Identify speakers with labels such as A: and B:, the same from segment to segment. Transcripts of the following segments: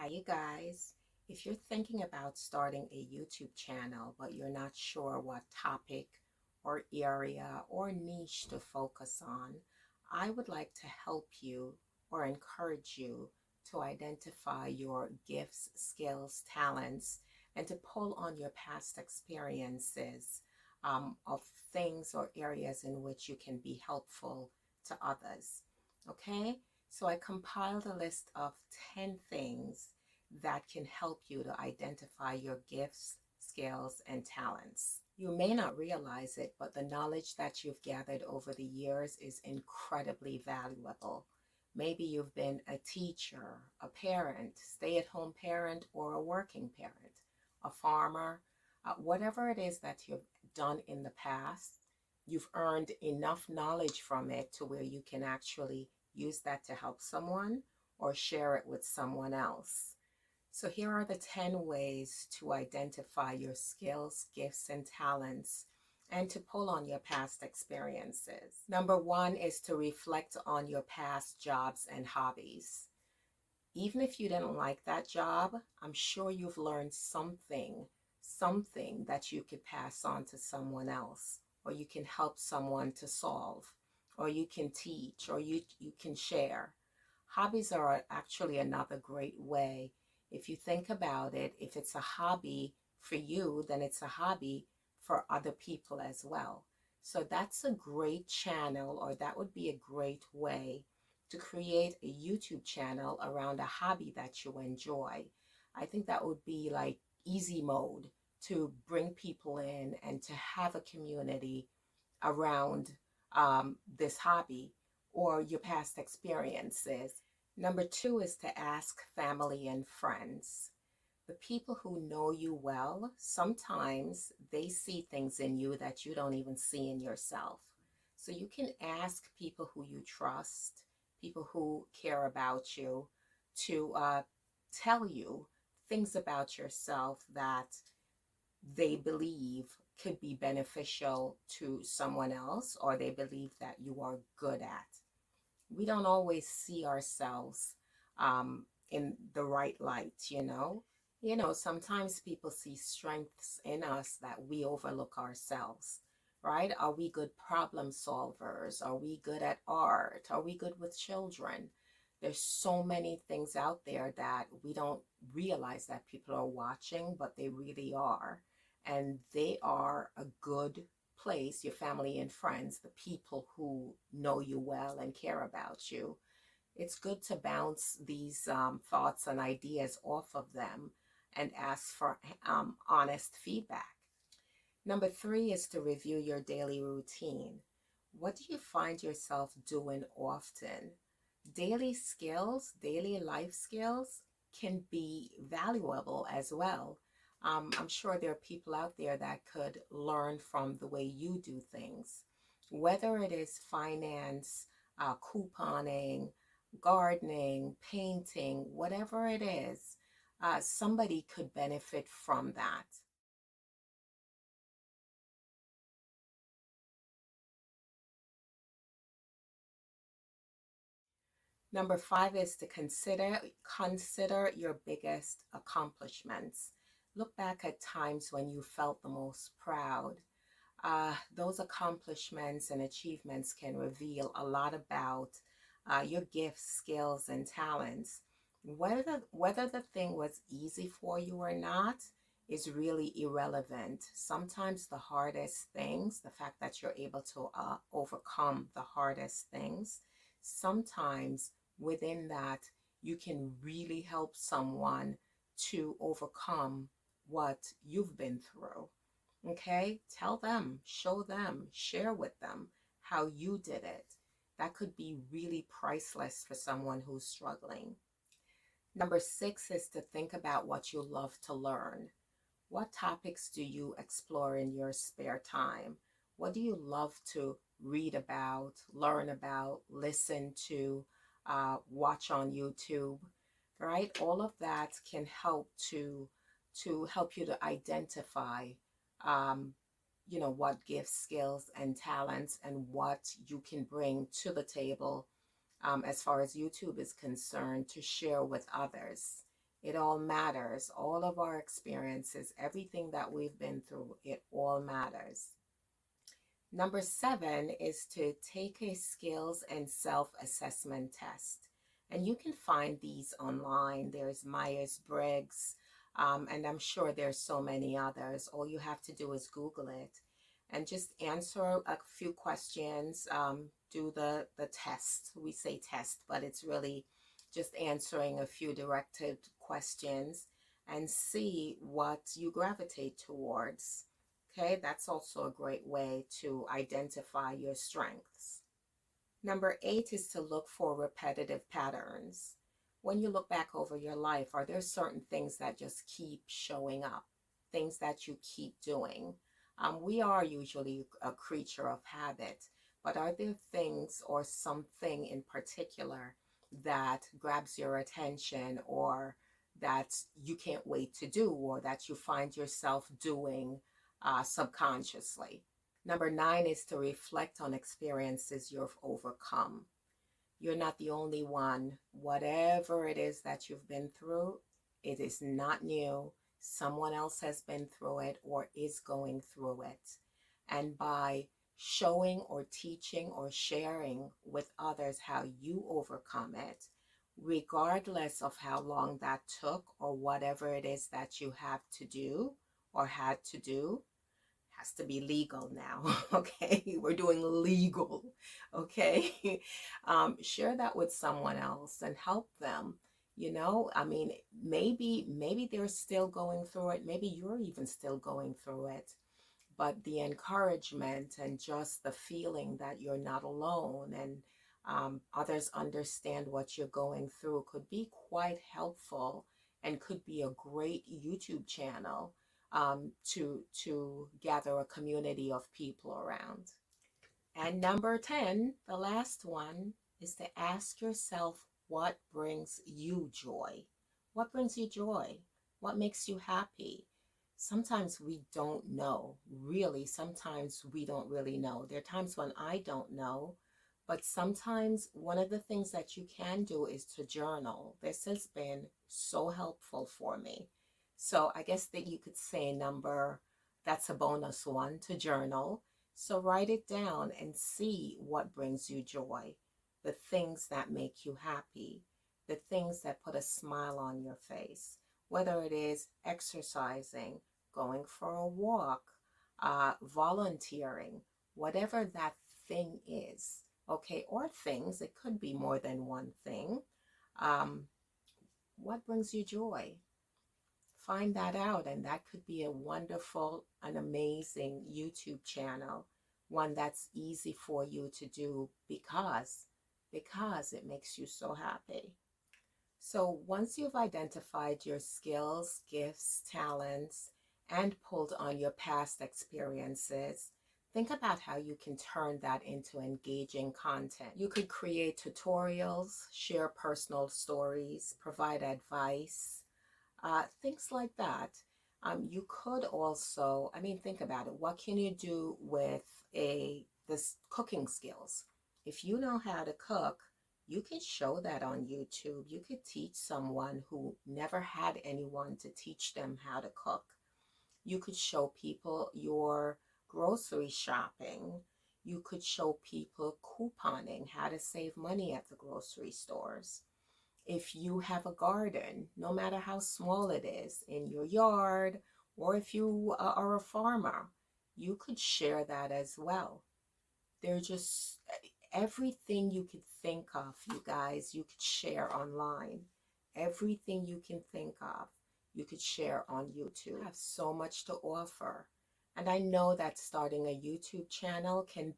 A: Hi, you guys. If you're thinking about starting a YouTube channel, but you're not sure what topic or area or niche to focus on, I would like to help you or encourage you to identify your gifts, skills, talents, and to pull on your past experiences of things or areas in which you can be helpful to others. Okay? So I compiled a list of 10 things that can help you to identify your gifts, skills, and talents. You may not realize it, but the knowledge that you've gathered over the years is incredibly valuable. Maybe you've been a teacher, a parent, stay-at-home parent, or a working parent, a farmer, whatever it is that you've done in the past, you've earned enough knowledge from it to where you can actually use that to help someone or share it with someone else. So here are the 10 ways to identify your skills, gifts, and talents and to pull on your past experiences. Number one is to reflect on your past jobs and hobbies. Even if you didn't like that job, I'm sure you've learned something that you could pass on to someone else, or you can help someone to solve, or you can teach, or you can share. Hobbies are actually another great way. If you think about it, if it's a hobby for you, then it's a hobby for other people as well. So that's a great channel, or that would be a great way to create a YouTube channel around a hobby that you enjoy. I think that would be like easy mode to bring people in and to have a community around this hobby or your past experiences. Number two is to ask family and friends. The people who know you well, sometimes they see things in you that you don't even see in yourself. So you can ask people who you trust, people who care about you, to tell you things about yourself that they believe could be beneficial to someone else or they believe that you are good at. We don't always see ourselves in the right light, you know. Sometimes people see strengths in us that we overlook ourselves, right? Are we good problem solvers? Are we good at art? Are we good with children? There's so many things out there that we don't realize that people are watching, but they really are. And they are a good place, your family and friends, the people who know you well and care about you. It's good to bounce these thoughts and ideas off of them and ask for honest feedback. Number three is to review your daily routine. What do you find yourself doing often? Daily skills, daily life skills can be valuable as well. I'm sure there are people out there that could learn from the way you do things, whether it is finance, couponing, gardening, painting, whatever it is, somebody could benefit from that. Number five is to consider your biggest accomplishments. Look back at times when you felt the most proud. Those accomplishments and achievements can reveal a lot about your gifts, skills, and talents. Whether the thing was easy for you or not is really irrelevant. Sometimes the hardest things, the fact that you're able to overcome the hardest things, sometimes within that you can really help someone to overcome what you've been through. Okay, tell them, show them, share with them how you did it. That could be really priceless for someone who's struggling. Number six is to think about what you love to learn. What topics do you explore in your spare time? What do you love to read about, learn about, listen to, watch on YouTube, right? All of that can help to help you to identify um, what gifts, skills, and talents and what you can bring to the table as far as YouTube is concerned to share with others. It all matters. All of our experiences, everything that we've been through, it all matters. Number 7 is to take a skills and self-assessment test. And you can find these online. There's Myers-Briggs, and I'm sure there's so many others. All you have to do is Google it and just answer a few questions. Do the test. We say test, but it's really just answering a few directed questions and see what you gravitate towards. Okay, that's also a great way to identify your strengths. Number 8 is to look for repetitive patterns. When you look back over your life, are there certain things that just keep showing up, things that you keep doing? We are usually a creature of habit, but are there things or something in particular that grabs your attention, or that you can't wait to do, or that you find yourself doing subconsciously? Number 9 is to reflect on experiences you've overcome. You're not the only one. Whatever it is that you've been through, it is not new. Someone else has been through it or is going through it. And by showing or teaching or sharing with others how you overcome it, regardless of how long that took or whatever it is that you have to do or had to do, has to be legal now. Okay, we're doing legal. Okay, share that with someone else and help them. I mean, maybe they're still going through it. Maybe you're even still going through it. But the encouragement and just the feeling that you're not alone, and others understand what you're going through, could be quite helpful and could be a great YouTube channel to gather a community of people around. And number 10, the last one, is to ask yourself what brings you joy. What brings you joy? What makes you happy? Sometimes we don't know, really. Sometimes we don't really know. There are times when I don't know, but sometimes one of the things that you can do is to journal. This has been so helpful for me. So I guess that you could say that's a bonus one, to journal. So write it down and see what brings you joy, the things that make you happy, the things that put a smile on your face, whether it is exercising, going for a walk, volunteering, whatever that thing is, okay, or things, it could be more than one thing. What brings you joy? Find that out, and that could be a wonderful, an amazing YouTube channel, one that's easy for you to do because it makes you so happy. So once you've identified your skills, gifts, talents, and pulled on your past experiences, think about how you can turn that into engaging content. You could create tutorials, share personal stories, provide advice, things like that. You could also, think about it. What can you do with this cooking skills? If you know how to cook, you can show that on YouTube. You could teach someone who never had anyone to teach them how to cook. You could show people your grocery shopping. You could show people couponing, how to save money at the grocery stores. If you have a garden, no matter how small it is, in your yard, or if you are a farmer, you could share that as well. They're just everything you could think of, you guys, you could share online. Everything you can think of, you could share on YouTube. You have so much to offer. And I know that starting a YouTube channel can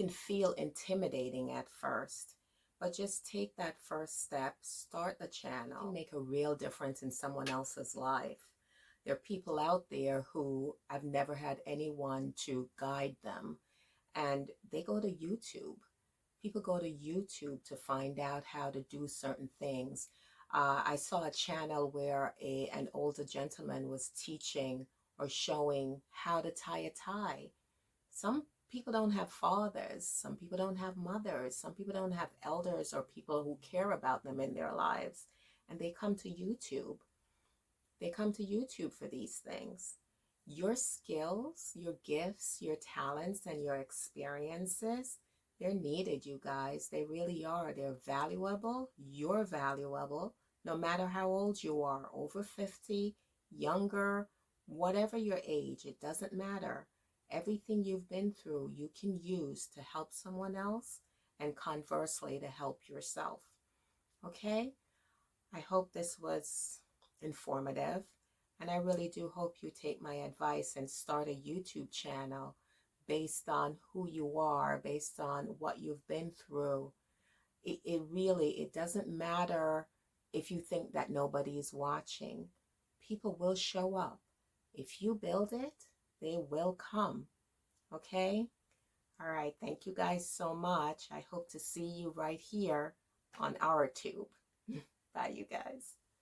A: feel intimidating at first. But just take that first step, start the channel, and make a real difference in someone else's life. There are people out there who have never had anyone to guide them, and they go to YouTube. People go to YouTube to find out how to do certain things. I saw a channel where an older gentleman was teaching or showing how to tie a tie. Some people don't have fathers. Some people don't have mothers. Some people don't have elders or people who care about them in their lives. and they come to YouTube. They come to YouTube for these things. Your skills, your gifts, your talents, and your experiences, they're needed, you guys. They really are. They're valuable. You're valuable. No matter how old you are, over 50, younger, whatever your age, it doesn't matter. Everything you've been through, you can use to help someone else, and conversely, to help yourself. Okay? I hope this was informative, and I really do hope you take my advice and start a YouTube channel based on who you are, based on what you've been through. It doesn't matter if you think that nobody is watching. People will show up. If you build it, they will come. Okay? All right. Thank you guys so much. I hope to see you right here on our tube. Bye, you guys.